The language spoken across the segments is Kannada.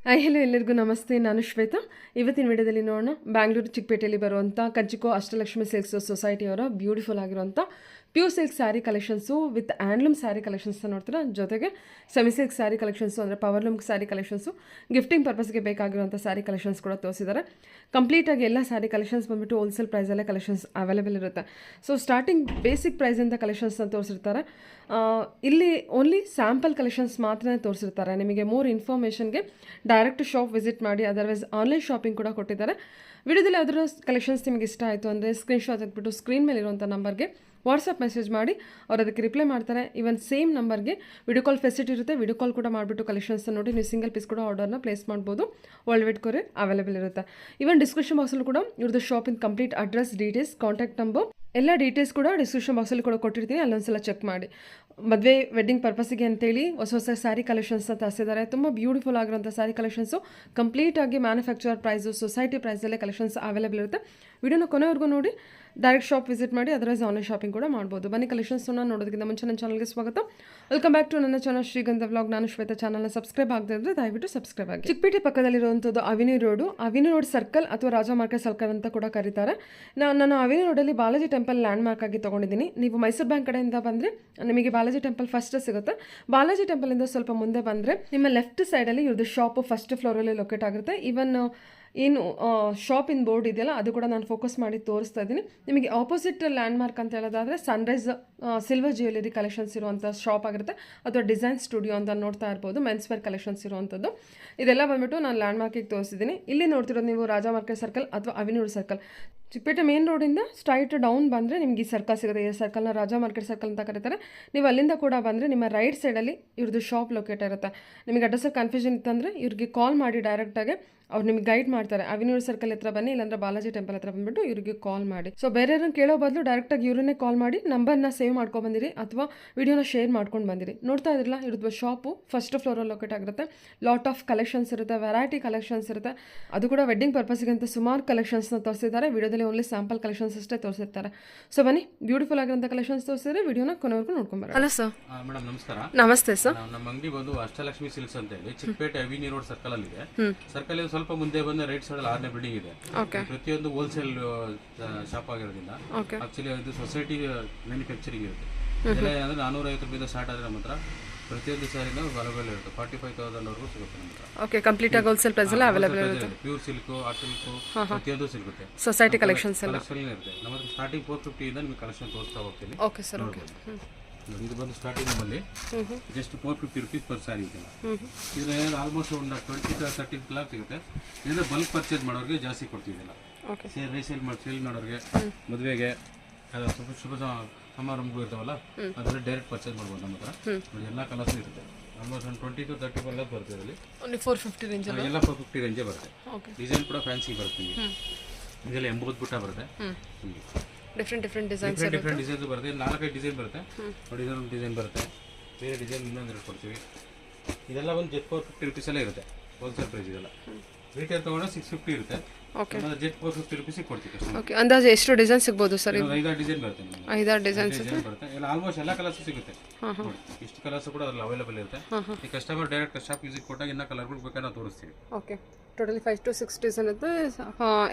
ಹಲೋ ಎಲ್ಲರಿಗೂ ನಮಸ್ತೆ. ನಾನು ಶ್ವೇತಾ. ಇವತ್ತಿನ ವಿಡಿಯೋದಲ್ಲಿ ನೋಡೋಣ ಬ್ಯಾಂಗ್ಳೂರು ಚಿಕ್ಕಪೇಟೆಯಲ್ಲಿ ಬರುವಂಥ ಕಂಚಿಕೋ ಅಷ್ಟಲಕ್ಷ್ಮಿ ಸಿಲ್ಕ್ಸ್ ಸೊಸೈಟಿಯವರ ಬ್ಯೂಟಿಫುಲ್ ಆಗಿರುವಂಥ pure silk sari collections with handloom sari ಕಲೆಕ್ಷನ್ಸ್ನ ನೋಡ್ತೀರಾ. ಜೊತೆಗೆ ಸೆಮಿ ಸಿಲ್ಕ್ ಸ್ಯಾರಿ ಕಲೆಕ್ಷನ್ಸು ಅಂದರೆ ಪವರ್ಲೂಮ್ ಸ್ಯಾರಿ ಕಲೆಕ್ಷನ್ಸು, ಗಿಫ್ಟಿಂಗ್ ಪರ್ಪಸ್ಗೆ ಬೇಕಾಗಿರುವಂಥ ಸ್ಯಾರಿ ಕಲೆಕ್ಷನ್ಸ್ ಕೂಡ ತೋರಿಸಿದ್ದಾರೆ. ಕಂಪ್ಲೀಟಾಗಿ ಎಲ್ಲ ಸ್ಯಾರಿ ಕಲೆಕ್ಷನ್ಸ್ ಬಂದುಬಿಟ್ಟು ಹೋಲ್ಸೇಲ್ ಪ್ರೈಸಲ್ಲೇ ಕಲೆಕ್ಷನ್ಸ್ ಅವೈಲೇಬಲ್ ಇರುತ್ತೆ. ಸೊ ಸ್ಟಾರ್ಟಿಂಗ್ ಬೇಸಿಕ್ ಪ್ರೈಸಿಂದ ಕಲೆಕ್ಷನ್ಸ್ನ ತೋರಿಸಿರ್ತಾರೆ. ಇಲ್ಲಿ ಓನ್ಲಿ ಸ್ಯಾಂಪಲ್ ಕಲೆಕ್ಷನ್ಸ್ ಮಾತ್ರ ತೋರಿಸಿರ್ತಾರೆ. ನಿಮಗೆ ಮೋರ್ ಇನ್ಫಾರ್ಮೇಷನ್ಗೆ ಡೈರೆಕ್ಟ್ ಶಾಪ್ ವಿಸಿಟ್ ಮಾಡಿ, ಅದರ್ವೈಸ್ ಆನ್ಲೈನ್ ಶಾಪಿಂಗ್ ಕೂಡ ಕೊಟ್ಟಿದ್ದಾರೆ. ವಿಡಿಯೋದಲ್ಲಿ ಯಾವ್ದಾದ್ರು ಕಲೆಕ್ಷನ್ಸ್ ನಿಮಗೆ ಇಷ್ಟ ಆಯಿತು ಅಂದರೆ ಸ್ಕ್ರೀನ್ಶಾಟ್ ತೆಗೆದುಬಿಟ್ಟು ಸ್ಕ್ರೀನ್ ಮೇಲೆ ಇರುವಂಥ ನಂಬರ್ಗೆ ವಾಟ್ಸಪ್ ಮೆಸೇಜ್ ಮಾಡಿ ಅವ್ರು ಅದಕ್ಕೆ ರಿಪ್ಲೈ ಮಾಡ್ತಾರೆ. ಇವನ್ ಸೇಮ್ ನಂಬರ್ಗೆ ವಿಡಿಯೋ ಕಾಲ್ ಫೆಸಿಲಿಟಿ ಇರುತ್ತೆ. ವಿಡಿಯೋ ಕಾಲ್ ಕೂಡ ಮಾಡಿಬಿಟ್ಟು ಕಲೆಕ್ಷನ್ಸ್ನ ನೋಡಿ ನೀವು ಸಿಂಗಲ್ ಪೀಸ್ ಕೂಡ ಆರ್ಡರ್ನ ಪ್ಲೇಸ್ ಮಾಡ್ಬೋದು. ವರ್ಲ್ಡ್ ವೈಡ್ ಕೊರಿಯರ್ ಅವೈಲೇಬಲ್ ಇರುತ್ತೆ. ಇವನ್ ಡಿಸ್ಕ್ರಿಪ್ಷನ್ ಬಾಕ್ಸಲ್ಲೂ ಕೂಡ ಇವ್ರದ್ದು ಶಾಪಿನ complete address, details, contact number ಎಲ್ಲ ಡೀಟೇಲ್ಸ್ ಕೂಡ ಡಿಸ್ಕ್ರಿಪ್ಷನ್ ಬಾಕ್ಸಲ್ಲಿ ಕೂಡ ಕೊಟ್ಟಿರ್ತೀನಿ. ಅಲ್ಲೊಂದ್ಸಲ ಚೆಕ್ ಮಾಡಿ. ಮದುವೆ ವೆಡ್ಡಿಂಗ್ ಪರ್ಪಸ್ಸಿಗೆ ಅಂತೇಳಿ ಹೊಸ ಹೊಸ ಸ್ಯಾರಿ ಕಲೆಕ್ಷನ್ಸ್ನ ತರಿಸಿದ್ದಾರೆ. ತುಂಬ ಬ್ಯೂಟಿಫುಲ್ ಆಗಿರೋಂಥ ಸ್ಯಾರಿ ಕಲೆಕ್ಷನ್ಸು ಕಂಪ್ಲೀಟಾಗಿ ಮ್ಯಾನುಫ್ಯಾಕ್ಚರ್ ಪ್ರೈಸು, ಸೊಸೈಟಿ ಪ್ರೈಸಲ್ಲೇ ಕಲೆಕ್ಷನ್ಸ್ ಅವೈಲೇಬಲ್ ಇರುತ್ತೆ. ವಿಡಿಯೋನ ಕೊನೆವರೆಗೂ ನೋಡಿ, ಡೈರೆಕ್ಟ್ ಶಾಪ್ ವಿಸಿಟ್ ಮಾಡಿ, ಅದರ್ವೈಸ್ ಆನ್ಲೈನ್ ಶಾಪಿಂಗ್ ಕೂಡ ಮಾಡ್ಬೋದು. ಬನ್ನಿ ಕಲೆಕ್ಷನ್ಸ್ನ ನೋಡೋದಕ್ಕಿಂತ ಮುಂಚೆ ನನ್ನ ಚಾನಲ್ಗೆ ಸ್ವಾಗತ. ವೆಲ್ಕಮ್ ಬ್ಯಾಕ್ ಟು ನನ್ನ ಚಾನಲ್ ಶ್ರೀಗಂಧ ವ್ಲಾಗ್. ನಾನು ಶ್ವೇತಾ. ಚಾನಲ್ನ ಸಬ್ಸ್ಕ್ರೈಬ್ ಆಗದೆ ಇದ್ದರೆ ದಯವಿಟ್ಟು ಸಬ್ಸ್ಕ್ರೈಬ್ ಆಗಿ. ಚಿಕ್ಕಪೇಟೆ ಪಕ್ಕದಲ್ಲಿರುವಂಥದ್ದು ಅವಿನಿ ರೋಡ್ ಸರ್ಕಲ್ ಅಥವಾ ರಾಜ ಮಾರ್ಕೆಟ್ ಸರ್ಕಲ್ ಅಂತ ಕೂಡ ಕರೀತಾರೆ. ನಾನು ಅವಿನಿ ರೋಡಲ್ಲಿ ಬಾಲಾಜಿ ಟೆಂಪಲ್ ಲ್ಯಾಂಡ್ ಮಾರ್ಕ್ ಆಗಿ ತೊಗೊಂಡಿದ್ದೀನಿ. ನೀವು ಮೈಸೂರು ಬ್ಯಾಂಕ್ ಕಡೆಯಿಂದ ಬಂದರೆ ನಿಮಗೆ ಬಾಲಾಜಿ ಟೆಂಪಲ್ ಫಸ್ಟ್ ಸಿಗುತ್ತೆ. ಬಾಲಾಜಿ ಟೆಂಪಲಿಂದ ಸ್ವಲ್ಪ ಮುಂದೆ ಬಂದರೆ ನಿಮ್ಮ ಲೆಫ್ಟ್ ಸೈಡಲ್ಲಿ ಇವ್ರದ್ದು ಶಾಪು ಫಸ್ಟ್ ಫ್ಲೋರಲ್ಲಿ ಲೊಕೇಟ್ ಆಗಿರುತ್ತೆ. ಈವನ್ ಏನು ಶಾಪಿನ ಬೋರ್ಡ್ ಇದೆಯಲ್ಲ ಅದು ಕೂಡ ನಾನು ಫೋಕಸ್ ಮಾಡಿ ತೋರಿಸ್ತಾ ಇದ್ದೀನಿ. ನಿಮಗೆ ಆಪೋಸಿಟ್ ಲ್ಯಾಂಡ್ ಮಾರ್ಕ್ ಅಂತ ಹೇಳೋದಾದರೆ ಸನ್ರೈಸ್ ಸಿಲ್ವರ್ ಜ್ಯುವೆಲರಿ ಕಲೆಕ್ಷನ್ಸ್ ಇರುವಂಥ ಶಾಪ್ ಆಗಿರುತ್ತೆ, ಅಥವಾ ಡಿಸೈನ್ ಸ್ಟುಡಿಯೋ ಅಂತ ನೋಡ್ತಾ ಇರ್ಬೋದು. ಮೆನ್ಸ್ ವೇರ್ ಕಲೆಕ್ಷನ್ಸ್ ಇರುವಂಥದ್ದು ಇದೆಲ್ಲ ಬಂದುಬಿಟ್ಟು ನಾನು ಲ್ಯಾಂಡ್ ಮಾರ್ಕಿಗೆ ತೋರಿಸಿದ್ದೀನಿ. ಇಲ್ಲಿ ನೋಡ್ತಿರೋದು ನೀವು ರಾಜ ಮಾರ್ಕೆಟ್ ಸರ್ಕಲ್ ಅಥವಾ ಅವಿನೂರು ಸರ್ಕಲ್. ಚಿಕ್ಕಪೇಟೆ ಮೇನ್ ರೋಡಿಂದ ಸ್ಟ್ರೈಟ್ ಡೌನ್ ಬಂದರೆ ನಿಮಗೆ ಈ ಸರ್ಕಲ್ ಸಿಗುತ್ತೆ. ಈ ಸರ್ಕಲ್ನ ರಾಜ ಮಾರ್ಕೆಟ್ ಸರ್ಕಲ್ ಅಂತ ಕರೀತಾರೆ. ನೀವು ಅಲ್ಲಿಂದ ಕೂಡ ಬಂದರೆ ನಿಮ್ಮ ರೈಟ್ ಸೈಡಲ್ಲಿ ಇವ್ರದ್ದು ಶಾಪ್ ಲೊಕೇಟ್ ಇರುತ್ತೆ. ನಿಮಗೆ ಅಡ್ರೆಸ್ಸಲ್ಲಿ ಕನ್ಫ್ಯೂಷನ್ ಇತ್ತಂದರೆ ಇವ್ರಿಗೆ ಕಾಲ್ ಮಾಡಿ, ಡೈರೆಕ್ಟಾಗಿ ಅವ್ರು ನಿಮಗೆ ಗೈಡ್ ಮಾಡ್ತಾರೆ. ಅವಿನೂರು ಸರ್ಕಲ್ ಹತ್ರ ಬನ್ನಿ, ಇಲ್ಲಾಂದ್ರೆ ಬಾಲಾಜಿ ಟೆಂಪಲ್ ಹತ್ರ ಬಂದುಬಿಟ್ಟು ಇವ್ರಿಗೆ ಕಾಲ್ ಮಾಡಿ. ಸೊ ಬೇರೆಯವ್ರನ್ನ ಕೇಳೋ ಬದಲು ಡೈರೆಕ್ಟಾಗಿ ಇವ್ರನ್ನೇ ಕಾಲ್ ಮಾಡಿ ನಂಬರ್ನ ಸೇವ್ ಮಾಡ್ಕೊಂಡು ಬಂದಿರಿ ಅಥವಾ ವಿಡಿಯೋನ ಶೇರ್ ಮಾಡ್ಕೊಂಡು ಬಂದಿರಿ. ನೋಡ್ತಾ ಇದ್ರಲ್ಲ, ಇವ್ರದ್ದು ಶಾಪು ಫಸ್ಟ್ ಫ್ಲೋರಲ್ಲಿ ಲೊಕೇಟ್ ಆಗಿರುತ್ತೆ. ಲಾಟ್ ಆಫ್ ಕಲೆಕ್ಷನ್ಸ್ ಇರುತ್ತೆ, ವೆರೈಟಿ ಕಲೆಕ್ಷನ್ಸ್ ಇರುತ್ತೆ. ಅದು ಕೂಡ ವೆಡ್ಡಿಂಗ್ ಪರ್ಪಸ್ಗೆ ಅಂತ ಸುಮಾರು ಕಲೆಕ್ಷನ್ಸ್ನ ತೋರಿಸಿದ್ದಾರೆ. ವಿಡಿಯೋದಲ್ಲಿ ಓನ್ಲಿ ಸ್ಯಾಂಪಲ್ ಕಲೆಕ್ಷನ್ಸ್ ಅಷ್ಟೇ ತೋರಿಸಿರ್ತಾರೆ. ಸೊ ಬನ್ನಿ, ಬ್ಯೂಟಿಫುಲ್ ಆಗಿರೋಂಥ ಕಲೆಕ್ಷನ್ಸ್ ತೋರಿಸಿದ್ರೆ ವಿಡಿಯೋನ ಕೊನೆವರೆಗೂ ನೋಡ್ಕೊಂಬಾರ. Hello sir. ಮೇಡಮ್ ನಮಸ್ಕಾರ. ನಮಸ್ತೆ ಸರ್. ನಮ್ಮ ಅಂಗಡಿ ಬಂದು ಅಷ್ಟಲಕ್ಷ್ಮಿ ಸಿಲ್ಕ್ಸ್ ಅಂತ ಹೇಳಿ ಚಿಕ್ಕಪೇಟೆ ಅವಿನಿ ರೋಡ್ ಸರ್ಕಲ್ ಅಲ್ಲಿ ಇದೆ. ಸರ್ಕಲ್ ಸ್ವಲ್ಪ ಮುಂದೆ ಬಂದ ರೈಟ್ ಸೈಡ್ 6ನೇ ಬಿಲ್ಡಿಂಗ್ ಇದೆ. ಪ್ರತಿಯೊಂದು ಹೋಲ್ಸೇಲ್ ಶಾಪ್ ಆಗಿರೋದ್ರಿಂದ ಆಕ್ಚುಲಿ ಇದು ಸೊಸೈಟಿ ಮ್ಯಾನುಫ್ಯಾಕ್ಚರಿಂಗ್ ಇರುತ್ತೆ. ಬೆಲೆ ಅಂದ್ರೆ 450 ರೂಪಾಯಿಂದ ಸ್ಟಾರ್ಟ್ ಆದ್ರೆ ನಮ್ಮ ಹತ್ರ ಪ್ರತಿಯೊಂದು ಸಾರಿನ ಅವೈಲೇಬಲ್ ಇರುತ್ತೆ. 45,000 ವರೆಗೂ ಸಿಗುತ್ತೆ ನಮ್ಮ ಹತ್ರ. ಓಕೆ, ಕಂಪ್ಲೀಟ್ ಆಗಿ ಹೋಲ್ಸೇಲ್ ಪ್ರೈಸ್ ಎಲ್ಲ ಅವೈಲೇಬಲ್ ಇರುತ್ತೆ. ಪ್ಯೂರ್ ಸಿಲ್ಕ್, ಆರ್ಟ್ ಸಿಲ್ಕ್ ಪ್ರತಿಯೊಂದು ಸಿಗುತ್ತೆ. ಸೊಸೈಟಿ ಕಲೆಕ್ಷನ್ಸ್ ಎಲ್ಲ ಇರುತ್ತೆ. ನಮ್ಮ ಹತ್ರ ಸ್ಟಾರ್ಟಿಂಗ್ 450 ಇಂದ ನಿಮಗೆ ಕಲೆಕ್ಷನ್ ತೋರಿಸ್ತಾ ಹೋಗ್ತೀನಿ. Okay sir. ಓಕೆ, ಇದು ಬಂದು ಸ್ಟಾರ್ಟಿಂಗ್ ನಮ್ಮಲ್ಲಿ ಜಸ್ಟ್ 450 ರೂಪೀಸ್ ಪರ್ ಸ್ಯಾರಿ ಇದೆ. ಇದು ಆಲ್ಮೋಸ್ಟ್ ಒಂದು 20-30 ಕ್ಲಾತ್ ಸಿಗುತ್ತೆ. ಇದರಿಂದ ಬಲ್ಕ್ ಪರ್ಚೇಸ್ ಮಾಡೋರಿಗೆ ಜಾಸ್ತಿ ಕೊಡ್ತಿದ್ದಿಲ್ಲ. ಸೇಲ್ ಮಾಡೋರಿಗೆ, ಮದುವೆಗೆ, ಶುಭ ಸಮಾರಂಭಗಳು ಇರ್ತಾವಲ್ಲ, ಅದರಲ್ಲಿ ಡೈರೆಕ್ಟ್ ಪರ್ಚೇಸ್ ಮಾಡ್ಬೋದು. ನಮ್ಮ ಹತ್ರ ಎಲ್ಲ ಕಲರ್ಸ್ ಇರುತ್ತೆ. ಆಲ್ಮೋಸ್ಟ್ ಒಂದು 20-30 ಕಲರ್ಸ್ ಬರುತ್ತೆ. ಇದರಲ್ಲಿ 450 ರೇಂಜ್ ಎಲ್ಲ 450 ರೇಂಜೇ ಬರುತ್ತೆ. ಡಿಸೈನ್ ಕೂಡ ಫ್ಯಾನ್ಸಿ ಬರುತ್ತೆ. ಇದೆಲ್ಲ 80 ಬುಟ್ಟ ಬರುತ್ತೆ. ಡಿಫ್ರೆಂಟ್ ಡಿಸೈನ್ಸ್ ಬರುತ್ತೆ. 4-5 ಡಿಸೈನ್ ಬರುತ್ತೆ. ನೋಡಿ, ಇದೊಂದು ಡಿಸೈನ್ ಬರುತ್ತೆ. ಬೇರೆ ಡಿಸೈನ್ ಇನ್ನೊಂದು ಕೊಡ್ತೀವಿ. ಇದೆಲ್ಲ ಒಂದು ಜೆಟ್ 450 ರೂಪೀಸ್ ಎಲ್ಲ ಇರುತ್ತೆ. ಹೋಲ್ಸೇಲ್ ಪ್ರೈಸ್ ಇದೆಲ್ಲ. ರಿಟೇಲ್ ತಗೊಂಡ್ರೆ 650 ಇರುತ್ತೆ. ಜೆಟ್ 450 ರೂಪೀಸ್ ಕೊಡ್ತೀವಿ. ಓಕೆ, ಅಂದಾಜು ಎಷ್ಟು ಡಿಸೈನ್ ಸಿಗ್ಬೋದು ಸರ್? 5-6 ಡಿಸೈನ್ ಬರುತ್ತೆ. 5-6 ಡಿಸೈನ್ಸ್ ಬರುತ್ತೆ. ಎಲ್ಲ ಆಲ್ಮೋಸ್ಟ್ ಎಲ್ಲ ಕಲರ್ಸ್ ಸಿಗುತ್ತೆ. ಇಷ್ಟು ಕಲರ್ಸ್ ಕೂಡ ಅದ್ರಲ್ಲಿ ಅವೈಲೇಬಲ್ ಇರುತ್ತೆ. ಈ ಕಸ್ಟಮರ್ ಡೈರೆಕ್ಟ್ ಶಾಪ್ ವಿಸಿಟ್ ಕೊಟ್ಟಾಗ ಇನ್ನ ಕಲರ್ಗಳು ಬೇಕಾದ್ರೆ ನಾವು ತೋರಿಸ್ತೀವಿ. ಓಕೆ, ಟೋಟಲಿ 5 to 6 ಡಿಸೈನ್ ಇರುತ್ತೆ.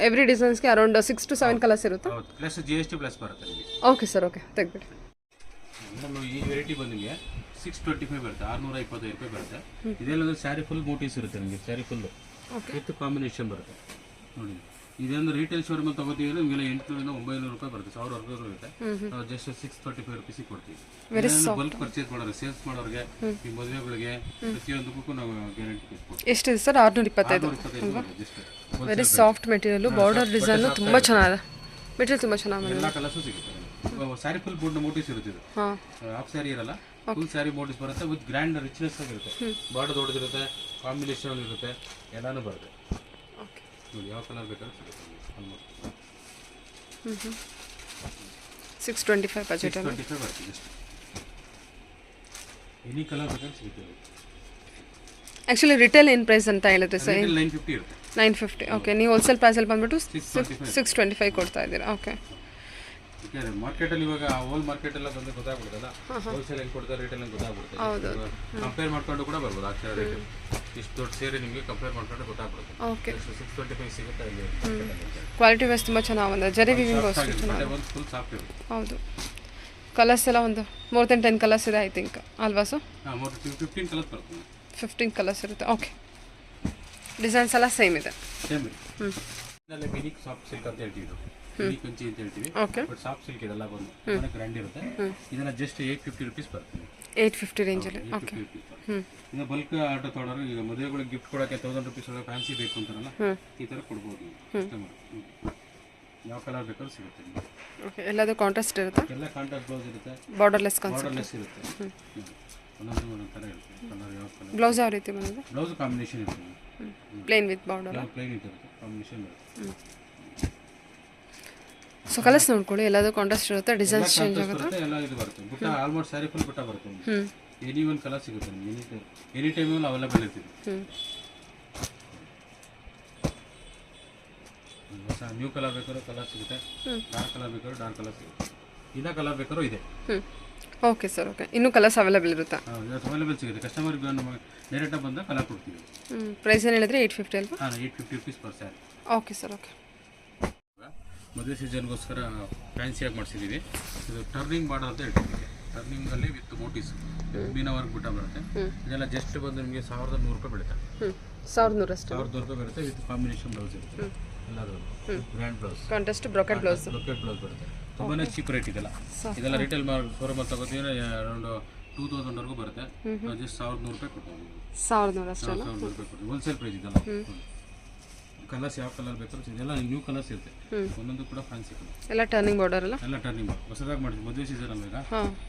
ಎವ್ರಿ ಡಿಸೈನ್ಸ್ಗೆ ಅರೌಂಡ್ 6 to 7 ಕಲರ್ಸ್ ಇರುತ್ತೆ. ಹೌದು, ಪ್ಲಸ್ GST ಪ್ಲಸ್ ಬರುತ್ತೆ ನಿಮಗೆ. Okay sir. ಓಕೆ, ತೆಗ್ಬಿಡಿ. ನಮ್ಮ ಈ ವೆರೈಟಿ ಬಂದು ನಿಮಗೆ 625 ಬರುತ್ತೆ. 625 ರೂಪಾಯಿ ಬರುತ್ತೆ. ಇದೆಲ್ಲ ಸ್ಯಾರಿ ಫುಲ್ ಮೋಟಿವ್ಸ್ ಇರುತ್ತೆ. ನಿಮಗೆ ಸ್ಯಾರಿ ಫುಲ್ ವಿತ್ ಕಾಂಬಿನೇಷನ್ ಬರುತ್ತೆ. ನೋಡಿ, ಇದೊಂದು ರಿಟೇಲ್ ಶೋರೂಮ್ ತಗೋತೀವಿ ನಿಮಗೆಲ್ಲ 800-900 ರೂಪಾಯಿ ಬರುತ್ತೆ. 1000 ಇರುತ್ತೆ. ನಾವು ಜಸ್ಟ್ 635 ರೂಪೀಸ್ ಕೊಡ್ತೀವಿ. ಬಲ್ಕ್ ಪರ್ಚೇಸ್ ಮಾಡೋರು, ಸೇಲ್ಸ್ ಮಾಡೋರಿಗೆ, ಈ ಮದುವೆಗಳಿಗೆ ಪ್ರತಿಯೊಂದಕ್ಕೂ ನಾವು ಗ್ಯಾರಂಟಿ ಕೊಡ್ತೀವಿ. ಎಷ್ಟಿದೆ sir? 625. Very soft material, border design ತುಂಬ ಚೆನ್ನಾಗಿದೆ. ಮೆಟೀರಿಯಲ್ ತುಂಬ ಚೆನ್ನಾಗಿದೆ. ಎಲ್ಲ ಕಲರ್ಸು ಸಿಗುತ್ತೆ. ಸ್ಯಾರಿ ಫುಲ್ ಬೋರ್ಡ್ ಮೋಟಿವ್ಸ್ ಇರುತ್ತೆ. ಇದು ಹಾಫ್ ಸ್ಯಾರಿ ಇರಲ್ಲ, ಫುಲ್ ಸ್ಯಾರಿ ಮೋಟಿವ್ಸ್ ಬರುತ್ತೆ. ವಿತ್ ಗ್ರ್ಯಾಂಡ್ ರಿಚ್ನೆಸ್ ಆಗಿರುತ್ತೆ. ಬಾರ್ಡರ್ ದೊಡ್ಡದಿರುತ್ತೆ, ಕಾಂಬಿನೇಷನ್ ಇರುತ್ತೆ, ಎಲ್ಲಾನು ಬರುತ್ತೆ. ನೋಡಿ, ಯಾವ ಕಲರ್ ಬೇಕಾದ್ರೆ ಸಿಗುತ್ತೆ. 625 ಬಜೆಟ್ ಅಲ್ಲ? 625 ಬರುತ್ತೆ. ಜಸ್ಟ್ ಎನಿ ಕಲರ್ ಬೇಕಾದ್ರೆ ಸಿಗುತ್ತೆ. ಆ್ಯಕ್ಚುಲಿ ರಿಟೇಲ್ ಏನು ಪ್ರೈಸ್ ಅಂತ ಹೇಳಿದ್ರೆ ಸರ್? 950 ಇರುತ್ತೆ. 950. ಓಕೆ, ನೀವು ಹೋಲ್ಸೇಲ್ ಪ್ರೈಸಲ್ಲಿ ಬಂದ್ಬಿಟ್ಟು 625 ಕೊಡ್ತಾ ಇದ್ದೀರಾ. ಓಕೆ, ಮಾರ್ಕೆಟಲ್ಲಿ ಇವಾಗ ಹೋಲ್ ಮಾರ್ಕೆಟ್ ಎಲ್ಲ ಬಂದು ಗೊತ್ತಾಗ್ಬಿಡುತ್ತಲ್ಲ, ಹೋಲ್ಸೇಲ್ ಹೆಂಗೆ ಕೊಡ್ತಾರೆ ರೇಟ್ ಎಲ್ಲ ಗೊತ್ತಾಗ್ಬಿಡುತ್ತೆ. ಕಂಪೇರ್ ಮಾಡ್ಕೊಂಡು ಕೂಡ ಬರ್ಬೋದು ಅಕ್ಷರ ರೇಟ್. ಇಷ್ಟು ದೊಡ್ಡ ಸೇರಿ ನಿಮಗೆ ಕಂಪೇರ್ ಮಾಡ್ಕೊಂಡು ಗೊತ್ತಾಗ್ಬಿಡುತ್ತೆ. ಓಕೆ 625 ಸಿಗುತ್ತೆ ಅಲ್ಲಿ. ಕ್ವಾಲಿಟಿ ವೈಸ್ ತುಂಬ ಚೆನ್ನಾಗಿ ಬಂದಿದೆ. ಜರಿ ವಿವಿಂಗ್ ಅಷ್ಟು ಚೆನ್ನಾಗಿ ಒಂದು ಫುಲ್ ಸಾಫ್ಟ್ ಇರುತ್ತೆ. ಹೌದು. ಕಲರ್ಸ್ ಎಲ್ಲ ಒಂದು ಮೋರ್ ದೆನ್ 10 ಕಲರ್ಸ್ ಇದೆ ಐ ಥಿಂಕ್ ಅಲ್ವಾ ಸೊ? ಹಾಂ, 15 ಕಲರ್ಸ್ ಬರುತ್ತೆ. 15 ಕಲರ್ಸ್ ಇರುತ್ತೆ. ಓಕೆ, ಡಿಸೈನ್ಸ್ ಎಲ್ಲ ಸೇಮ್ ಇದೆ. ಸೇಮ್ ಇದೆ. ಮಿನಿಕ್ ಸಾಫ್ಟ್ ಸಿಲ್ಕ್ ಅಂತ ಹೇಳ್ತೀವಿ, ಮಿನಿ ಕಂಚಿ ಅಂತ ಹೇಳ್ತೀವಿ. ಓಕೆ, ಬಟ್ ಸಾಫ್ಟ್ ಸಿಲ್ಕ್ ಇದೆಲ್ಲ ಬಂದು ತುಂಬಾ ಗ್ರ್ಯಾಂಡ್ ಇರುತ್ತೆ. ಇದೆಲ್ಲ ಜಸ್ಟ್ 850 ರುಪೀಸ್ ಬರುತ್ತೆ. 850 ರೇಂಜಲ್ಲಿ. ಓಕೆ, ಇದು ಬಲ್ಕ್ ಆರ್ಡರ್ ತೊಗೊಂಡ್ರೆ ಈಗ ಮದುವೆಗಳಿಗೆ ಗಿಫ್ಟ್ ಕೊಡೋಕ್ಕೆ 1000 ರುಪೀಸ್ ಒಳಗೆ ಫ್ಯಾನ್ಸಿ ಬೇಕು ಅಂತಾರಲ್ಲ, ಈ ಥರ ಕೊಡ್ಬೋದು ಕಸ್ಟಮರ್. ಯಾವ ಕಲರ್ ಬೇಕಾದ್ರೂ ಸಿಗುತ್ತೆ. ಓಕೆ, ಎಲ್ಲದು ಕಾಂಟ್ರಾಸ್ಟ್ ಇರುತ್ತೆ. ಎಲ್ಲ ಕಾಂಟ್ರಾಸ್ಟ್ ಬ್ಲೌಸ್ ಇರುತ್ತೆ, ಬಾರ್ಡರ್ಲೆಸ್ ಕಾನ್ಸೆಪ್ಟ್ ಇರುತ್ತೆ. ಒಂದೊಂದು ಒಂದೊಂದು ಥರ ಇರುತ್ತೆ ಕಲರ್. ಯಾವ ಕಲರ್ ಬ್ಲೌಸ್ ಯಾವ ರೀತಿ ಬಂದಿದೆ? ಬ್ಲೌಸ್ ಕಾಂಬಿನೇಷನ್ ಇರುತ್ತೆ, ಪ್ಲೇನ್ ವಿತ್ ಬಾರ್ಡರ್. ಪ್ಲೇನ್ ಇರುತ್ತೆ, ಕಾಂಬಿನೇಷನ್ ಬರುತ್ತೆ. ಸೊ ಕಲರ್ಸ್ ನೋಡ್ಕೊಳ್ಳಿ, ಎಲ್ಲದು ಕಾಂಟ್ರಾಸ್ಟ್ ಇರುತ್ತೆ, ಡಿಸೈನ್ಸ್ ಚೇಂಜ್ ಆಗುತ್ತೆ. ಎಲ್ಲ ಇದು ಬರುತ್ತೆ. ಬುಟ್ಟ ಆಲ್ಮೋಸ್ಟ್ ಸ್ಯಾರಿ ಫುಲ್ ಬುಟ್ಟ ಬರುತ್ತೆ. ಎನಿ ಒಂದು ಕಲರ್ ಸಿಗುತ್ತೆ ನಿಮಗೆ, ಎನಿ ಟೈಮ್ ಅವೈಲೇಬಲ್ ಇರ್ತೀವಿ. ನ್ಯೂ ಕಲರ್ ಬೇಕಾದ್ರೂ ಕಲರ್ ಸಿಗುತ್ತೆ, ಡಾರ್ಕ್ ಕಲರ್ ಬೇಕಾದ್ರೂ ಡಾರ್ಕ್ ಕಲರ್ ಸಿಗುತ್ತೆ, ಇನ್ನ ಕಲರ್ ಬೇಕಾದ್ರೂ ಇದೆ. Okay sir. ಓಕೆ, ಇನ್ನೂ ಕಲರ್ಸ್ ಅವೈಲೇಬಲ್ ಇರುತ್ತಾ? ಅವೈಲೇಬಲ್ ಸಿಗುತ್ತೆ. ಕಸ್ಟಮರ್ಗೆ ನಮಗೆ ಡೈರೆಕ್ಟಾಗಿ ಬಂದಾಗ ಕಲರ್ ಕೊಡ್ತೀವಿ. ಪ್ರೈಸ್ ಏನು ಹೇಳಿದ್ರೆ 850 ಅಲ್ವಾ? ಹಾಂ, 850 rupees per sari. Okay sir. Okay, ಮದುವೆ ಸೀಸನ್ಗೋಸ್ಕರ ಫ್ಯಾನ್ಸಿಯಾಗಿ ಮಾಡಿಸಿದ್ದೀವಿ. ಇದು ಟರ್ನಿಂಗ್ ಬಾರ್ಡರ್ ಅಂತ ಹೇಳ್ತೀವಿ. ಟರ್ನಿಂಗಲ್ಲಿ ವಿತ್ ಮೋಟಿಸ್ ಮೀನ ವರ್ಕ್ ಬುಟ್ಟ ಬರುತ್ತೆ. ಇದೆಲ್ಲ ಜಸ್ಟ್ ಬಂದು ನಿಮಗೆ 1100 ರೂಪಾಯಿ ಬೀಳುತ್ತೆ. 1100 ಅಷ್ಟೇ. 1100 ರೂಪಾಯಿ ಬರುತ್ತೆ. ವಿತ್ ಕಾಂಬಿನೇಷನ್ ಬ್ಲೌಸ್ ಇರುತ್ತೆ. ಎಲ್ಲಾದರೂ grand blouse, contrast brocade blouse. Brocade blouse ಬರುತ್ತೆ. ತುಂಬಾ ಚೀಪ್ ರೇಟ್ ಇದೆಲ್ಲ. ಇದೆಲ್ಲ ರಿಟೇಲ್ ಶೋರೂಮಲ್ಲಿ ತಗೋತೀವಿ ಅರೌಂಡ್ 2000 ವರೆಗೂ ಬರುತ್ತೆ. ನಾವು ಜಸ್ಟ್ 1100 ರೂಪಾಯಿ ಕೊಡ್ತೀವಿ. 1100 ಅಷ್ಟೇ. 1100 ರೂಪಾಯಿ ಕೊಡ್ತೀವಿ. ಹೋಲ್ಸೇಲ್ ಪ್ರೈಸ್ ಇದೆಲ್ಲ. ಕಲರ್ಸ್ ಯಾವ ಕಲರ್ ಬೇಕಾದ್ರೂ ಇದೆಲ್ಲ ನ್ಯೂ ಕಲರ್ಸ್ ಇರುತ್ತೆ. ಒಂದೊಂದು ಕೂಡ ಫ್ಯಾನ್ಸಿ ಕಲರ್. ಎಲ್ಲ ಟರ್ನಿಂಗ್ ಬಾರ್ಡರ್ ಅಲ್ಲ? ಎಲ್ಲ ಟರ್ನಿಂಗ್ ಹೊಸದಾಗಿ ಮಾಡಿದ್ವಿ. ಮದುವೆ ಸೀಸನ್ ಅಲ್ಲ ಈಗ,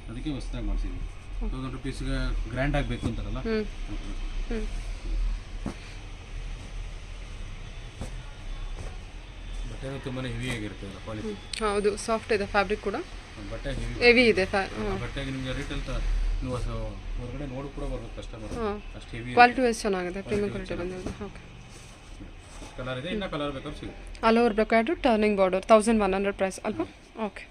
ಅದಕ್ಕೆ ಹೊಸದಾಗಿ ಮಾಡಿಸಿದ್ವಿ. 1000 ರುಪೀಸ್ಗೆ ಗ್ರ್ಯಾಂಡ್ ಆಗಬೇಕು ಅಂತಾರಲ್ಲ. ಬಟ್ಟೆ ತುಂಬಾ ಹೆವಿ ಆಗಿರುತ್ತೆ ಕ್ವಾಲಿಟಿ. ಹೌದು, ಸಾಫ್ಟ್ ಇದೆ ಫ್ಯಾಬ್ರಿಕ್ ಕೂಡ. ಬಟ್ಟೆ ಹೆವಿ ಇದೆ. ಬಟ್ಟೆಗೆ ನಿಮಗೆ ರಿಟೇಲ್ ನೀವು ಹೊರಗಡೆ ನೋಡಿ ಕೂಡ ಬರ್ಬೋದು ಕಸ್ಟಮರ್. ಅಷ್ಟು ಹೆವಿ ಕ್ವಾಲಿಟಿ ವೈಸ್ ಚೆನ್ನಾಗಿದೆ, ಪ್ರೀಮಿಯಂ ಕ್ವಾಲಿಟಿ ಬಂದಿದೆ. ಓಕೆ, ಕಲರ್ ಇದೆ, ಇನ್ನ ಕಲರ್ ಬೇಕಾದ್ರೂ ಸಿಗುತ್ತೆ. All over brocade turning border 1100 price ಅಲ್ವಾ? ಓಕೆ,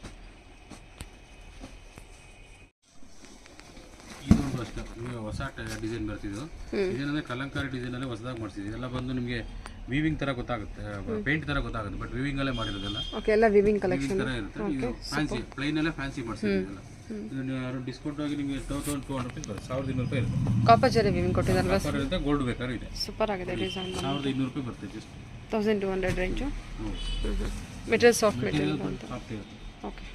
ಇದೊಂದು ಅಷ್ಟೇ ನಿಮಗೆ ಹೊಸ ಡಿಸೈನ್ ಬರ್ತಿದ್ದು. ಇದೇನಂದ್ರೆ ಕಲಂಕಾರಿ ಡಿಸೈನಲ್ಲಿ ಹೊಸದಾಗಿ ಮಾಡಿಸಿದ್ವಿ. ಇದೆಲ್ಲ ಬಂದು ನಿಮಗೆ ವೀವಿಂಗ್ ಥರ ಗೊತ್ತಾಗುತ್ತೆ, ಪೇಂಟ್ ಥರ ಗೊತ್ತಾಗುತ್ತೆ, ಬಟ್ ವೀವಿಂಗಲ್ಲೇ ಮಾಡಿರೋದೆಲ್ಲ. ಓಕೆ, ಎಲ್ಲ ವಿವಿಂಗ್ ಕಲೆಕ್ಷನ್ ಥರ ಇರುತ್ತೆ. ಇದು ಫ್ಯಾನ್ಸಿ ಪ್ಲೈನಲ್ಲೇ ಫ್ಯಾನ್ಸಿ ಮಾಡಿಸಿದ್ವಿ. ಇದು ಡಿಸ್ಕೌಂಟ್ ಆಗಿ ನಿಮಗೆ 1200 ರುಪೀಸ್ ಬರುತ್ತೆ. 1200 ರೂಪಾಯಿ ಇರುತ್ತೆ. ಕಾಪರ್ ಜರಿ ವಿವಿಂಗ್ ಕೊಟ್ಟಿದ್ದಾರಲ್ಲ, ಕಾಪರ್ ಇರುತ್ತೆ, ಗೋಲ್ಡ್ ಬೇಕಾದ್ರೆ ಇದೆ. ಸೂಪರ್ ಆಗಿದೆ ಡಿಸೈನ್. 1200 ರೂಪಾಯಿ ಬರುತ್ತೆ just. 1200 range. Material soft material ಅಂತ. ಸಾಫ್ಟ್ ಇರುತ್ತೆ. ಓಕೆ,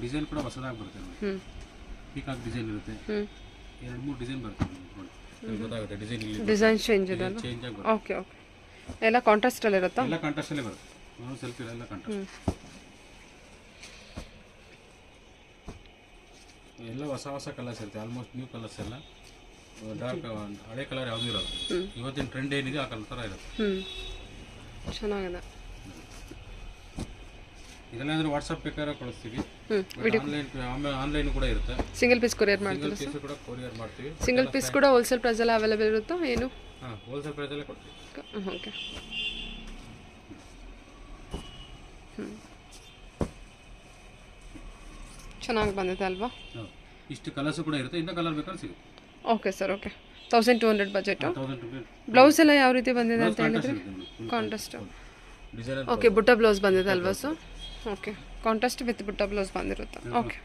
ಡಿಸೈನ್ ಕೂಡ ಹೊಸದಾಗಿ ಬರುತ್ತೆ. ಪೀಕಾಕ್ ಡಿಸೈನ್ ಇರುತ್ತೆ. 2-3 ಡಿಸೈನ್ ಬರುತ್ತೆ. ಗೊತ್ತಾಗುತ್ತೆ ಡಿಸೈನ್. ಡಿಸೈನ್ ಚೇಂಜ್ ಇದೆ ಅಲ್ಲ? ಚೇಂಜ್ ಆಗಿ ಬರುತ್ತೆ. Okay, okay. ಎಲ್ಲ ಕಾಂಟ್ರಾಸ್ಟ್ ಅಲ್ಲಿ ಇರುತ್ತಾ? ಎಲ್ಲ ಕಾಂಟ್ರಾಸ್ಟ್ ಅಲ್ಲೇ ಬರುತ್ತೆ. ಸೆಲ್ಫ್ ಎಲ್ಲ ಕಾಂಟ್ರಾಸ್ಟ್. ಎಲ್ಲ ಹೊಸ ಕಲರ್ಸ್ ಇರುತ್ತೆ. ಆಲ್ಮೋಸ್ಟ್ ನ್ಯೂ ಕಲರ್ಸ್ ಎಲ್ಲ. ಡಾರ್ಕ್ ಹಳೆ ಕಲರ್ ಯಾವುದೂ ಇರೋಲ್ಲ. ಇವತ್ತಿನ ಟ್ರೆಂಡ್ ಏನಿದೆ ಆ ಕಲರ್ ಥರ ಇರುತ್ತೆ. ಚೆನ್ನಾಗಿದೆ. ಇದೆಲ್ಲ ಅಂದ್ರೆ ವಾಟ್ಸಪ್ ಬೇಕಾದ್ರೆ ಕಳಿಸ್ತೀವಿ. ಆನ್ಲೈನ್ ಕೂಡ ಇರುತ್ತೆ. ಸಿಂಗಲ್ ಪೀಸ್ ಕೊರಿಯರ್ ಮಾಡ್ತೀವಿ. ಸಿಂಗಲ್ ಪೀಸ್ ಕೂಡ ಕೊರಿಯರ್ ಮಾಡ್ತೀವಿ. ಸಿಂಗಲ್ ಪೀಸ್ ಕೂಡ ಹೋಲ್ಸೇಲ್ ಪ್ರೈಸ್ ಎಲ್ಲ ಅವೈಲೇಬಲ್ ಇರುತ್ತಾ ಏನು? ಹಾಂ, ಹೋಲ್ಸೇಲ್ ಪ್ರೈಸಲ್ಲೇ ಕೊಡ್ತೀವಿ. ಓಕೆ, ಚೆನ್ನಾಗಿ ಬಂದಿದೆ ಅಲ್ವಾ? ಇಷ್ಟು ಕಲರ್ಸ್ ಕೂಡ ಇರುತ್ತೆ. ಇಂಥ ಕಲರ್ ಬೇಕಾದ್ರೆ ಸಿಗುತ್ತೆ. Okay sir. Okay, 1200 budget. 1000 ರೂಪಾಯಿ. ಬ್ಲೌಸ್ ಎಲ್ಲ ಯಾವ ರೀತಿ ಬಂದಿದೆ ಅಂತ ಹೇಳಿದ್ರೆ? ಕಾಂಟ್ರಾಸ್ಟ್. ಡಿಸೈನ್. ಓಕೆ, ಬುಟ್ಟ ಬ್ಲೌಸ್ ಬಂದಿದೆ ಅಲ್ವಾ ಸರ್? ಓಕೆ, ಕಾಂಟ್ರಾಸ್ಟ್ ವಿತ್ ಬುಟ್ಟ ಬ್ಲೌಸ್ ಬಂದಿರುತ್ತೆ. ಓಕೆ,